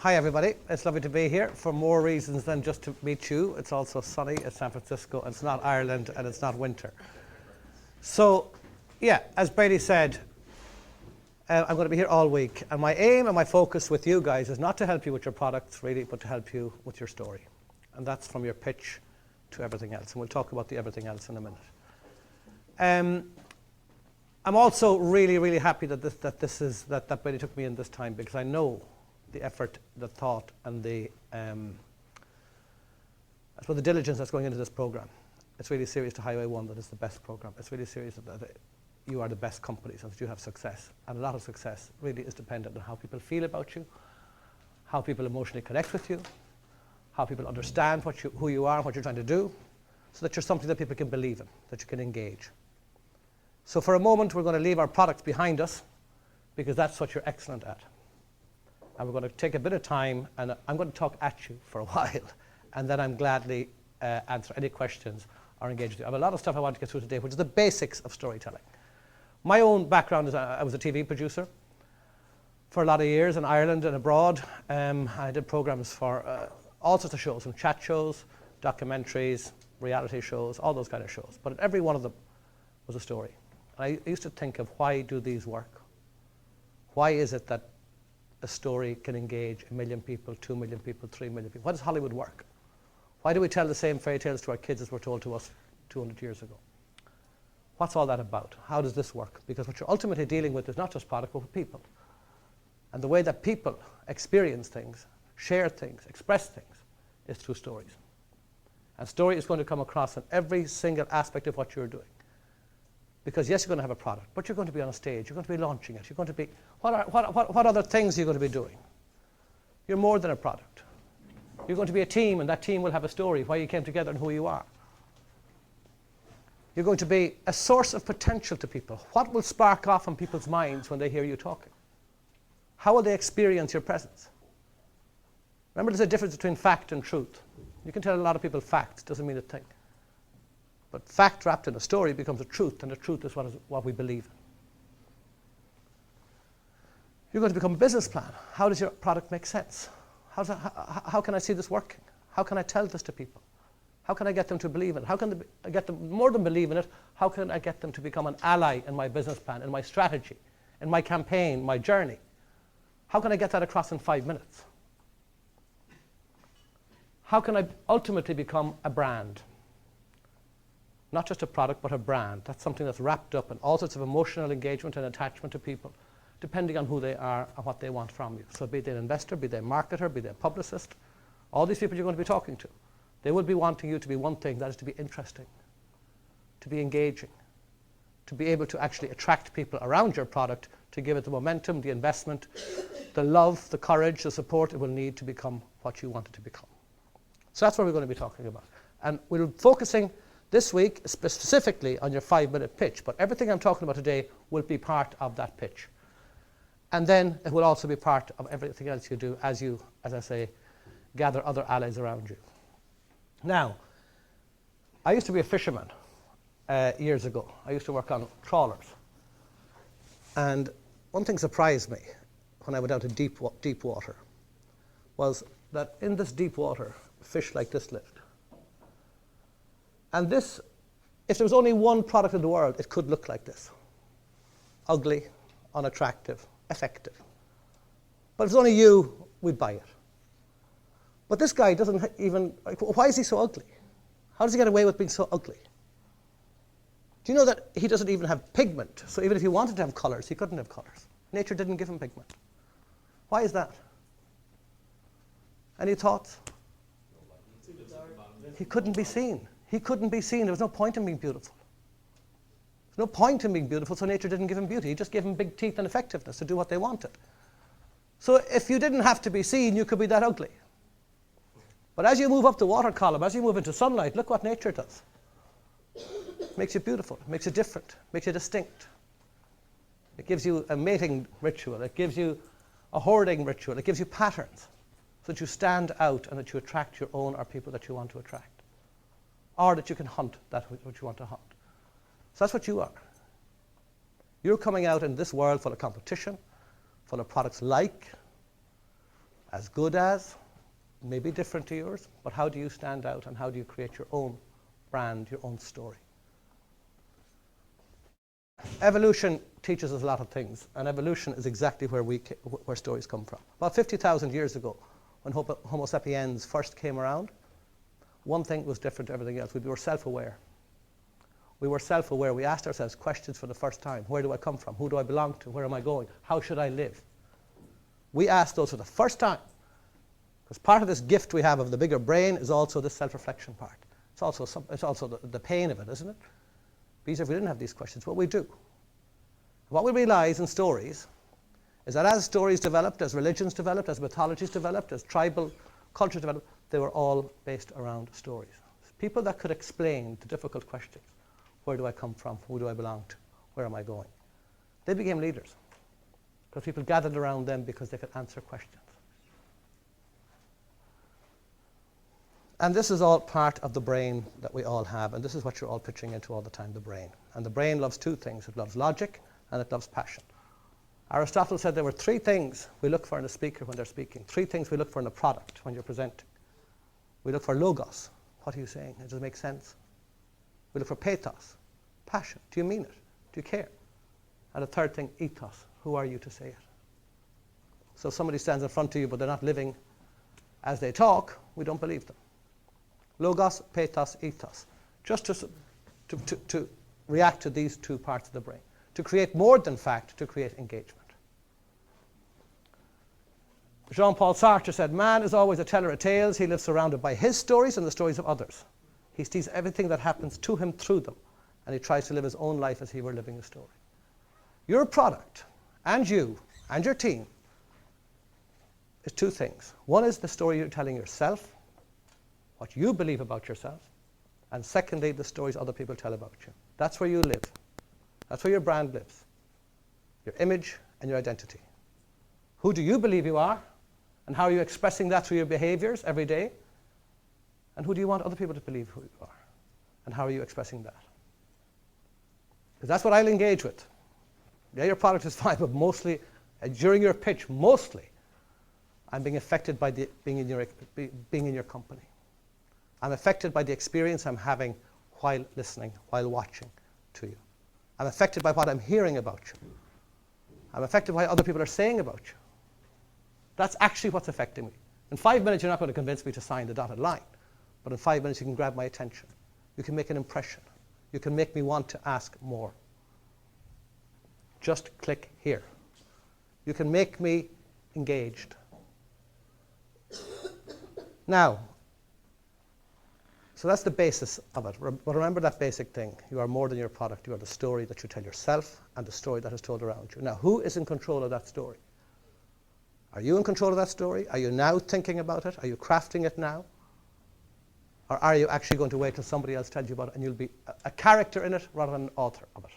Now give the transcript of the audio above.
Hi everybody, it's lovely to be here for more reasons than just to meet you. It's also sunny, it's San Francisco, and it's not Ireland, and it's not winter. So, yeah, as Brady said, I'm going to be here all week, and my aim and my focus with you guys is not to help you with your products, really, but to help you with your story. And that's from your pitch to everything else, and we'll talk about the everything else in a minute. I'm also really, really happy that Brady took me in this time, because I know the effort, the thought, and the diligence that's going into this program. It's really serious to Highway 1 that it's the best program. It's really serious that you are the best companies and that you have success. And a lot of success really is dependent on how people feel about you, how people emotionally connect with you, how people understand who you are and what you're trying to do, so that you're something that people can believe in, that you can engage. So for a moment, we're going to leave our products behind us, because that's what you're excellent at. And we're going to take a bit of time, and I'm going to talk at you for a while, and then I'm gladly answer any questions or engage with you. I have a lot of stuff I want to get through today, which is the basics of storytelling. My own background is I was a TV producer for a lot of years in Ireland and abroad. I did programs for all sorts of shows, from chat shows, documentaries, reality shows, all those kind of shows. But every one of them was a story. And I used to think of, why do these work? Why is it that a story can engage 1 million people, 2 million people, 3 million people? Why does Hollywood work? Why do we tell the same fairy tales to our kids as were told to us 200 years ago? What's all that about? How does this work? Because what you're ultimately dealing with is not just product, but with people. And the way that people experience things, share things, express things, is through stories. And story is going to come across in every single aspect of what you're doing. Because yes, you're going to have a product, but you're going to be on a stage, you're going to be launching it, you're going to be, what other things are you going to be doing? You're more than a product. You're going to be a team, and that team will have a story, why you came together and who you are. You're going to be a source of potential to people. What will spark off in people's minds when they hear you talking? How will they experience your presence? Remember, there's a difference between fact and truth. You can tell a lot of people facts, doesn't mean a thing. But fact wrapped in a story becomes a truth, and the truth is what we believe in. You're going to become a business plan. How does your product make sense? How can I see this working? How can I tell this to people? How can I get them to believe in it? How can I get them, more than believe in it, how can I get them to become an ally in my business plan, in my strategy, in my campaign, my journey? How can I get that across in 5 minutes? How can I ultimately become a brand? Not just a product, but a brand. That's something that's wrapped up in all sorts of emotional engagement and attachment to people, depending on who they are and what they want from you. So be they an investor, be they a marketer, be they a publicist, all these people you're going to be talking to, they will be wanting you to be one thing, that is to be interesting, to be engaging, to be able to actually attract people around your product, to give it the momentum, the investment, the love, the courage, the support it will need to become what you want it to become. So that's what we're going to be talking about. And we're focusing this week specifically on your 5-minute pitch, but everything I'm talking about today will be part of that pitch. And then it will also be part of everything else you do as you, as I say, gather other allies around you. Now, I used to be a fisherman years ago. I used to work on trawlers. And one thing surprised me when I went down to deep water was that in this deep water, fish like this lived. And this, if there was only one product in the world, it could look like this. Ugly, unattractive, effective. But if it's only you, we'd buy it. But this guy doesn't even, why is he so ugly? How does he get away with being so ugly? Do you know that he doesn't even have pigment? So even if he wanted to have colors, he couldn't have colors. Nature didn't give him pigment. Why is that? Any thoughts? He couldn't be seen. He couldn't be seen. There was no point in being beautiful. There's no point in being beautiful, so nature didn't give him beauty. He just gave him big teeth and effectiveness to do what they wanted. So if you didn't have to be seen, you could be that ugly. But as you move up the water column, as you move into sunlight, look what nature does. It makes you beautiful, it makes you different, makes you distinct. It gives you a mating ritual, it gives you a hoarding ritual, it gives you patterns so that you stand out and that you attract your own or people that you want to attract. Or that you can hunt that which you want to hunt. So that's what you are. You're coming out in this world full of competition, full of products like as good as, maybe different to yours, but how do you stand out and how do you create your own brand, your own story? Evolution teaches us a lot of things, and evolution is exactly where stories come from. About 50,000 years ago, when Homo sapiens first came around, one thing was different to everything else. We were self-aware. We were self-aware. We asked ourselves questions for the first time. Where do I come from? Who do I belong to? Where am I going? How should I live? We asked those for the first time. Because part of this gift we have of the bigger brain is also the self-reflection part. It's also the pain of it, isn't it? Because if we didn't have these questions, what we do? What we realize in stories is that as stories developed, as religions developed, as mythologies developed, as tribal cultures developed, they were all based around stories. People that could explain the difficult questions. Where do I come from? Who do I belong to? Where am I going? They became leaders. Because people gathered around them because they could answer questions. And this is all part of the brain that we all have, and this is what you're all pitching into all the time, the brain. And the brain loves two things. It loves logic and it loves passion. Aristotle said there were three things we look for in a speaker when they're speaking. Three things we look for in a product when you're presenting. We look for logos. What are you saying? Does it make sense? We look for pathos, passion. Do you mean it? Do you care? And the third thing, ethos. Who are you to say it? So if somebody stands in front of you but they're not living as they talk, we don't believe them. Logos, pathos, ethos. Just to react to these two parts of the brain. To create more than fact, to create engagement. Jean-Paul Sartre said, man is always a teller of tales. He lives surrounded by his stories and the stories of others. He sees everything that happens to him through them, and he tries to live his own life as he were living a story. Your product, and you, and your team, is two things. One is the story you're telling yourself, what you believe about yourself, and secondly, the stories other people tell about you. That's where you live. That's where your brand lives. Your image and your identity. Who do you believe you are, and how are you expressing that through your behaviors every day? And who do you want other people to believe who you are? And how are you expressing that? Because that's what I'll engage with. Yeah, your product is fine, but mostly, during your pitch, mostly, I'm being affected by being in your company. I'm affected by the experience I'm having while listening, while watching to you. I'm affected by what I'm hearing about you. I'm affected by what other people are saying about you. That's actually what's affecting me. In 5 minutes, you're not going to convince me to sign the dotted line. But in 5 minutes, you can grab my attention. You can make an impression. You can make me want to ask more. Just click here. You can make me engaged. Now, so that's the basis of it. But remember that basic thing. You are more than your product. You are the story that you tell yourself and the story that is told around you. Now, who is in control of that story? Are you in control of that story? Are you now thinking about it? Are you crafting it now? Or are you actually going to wait till somebody else tells you about it and you'll be a character in it rather than an author of it?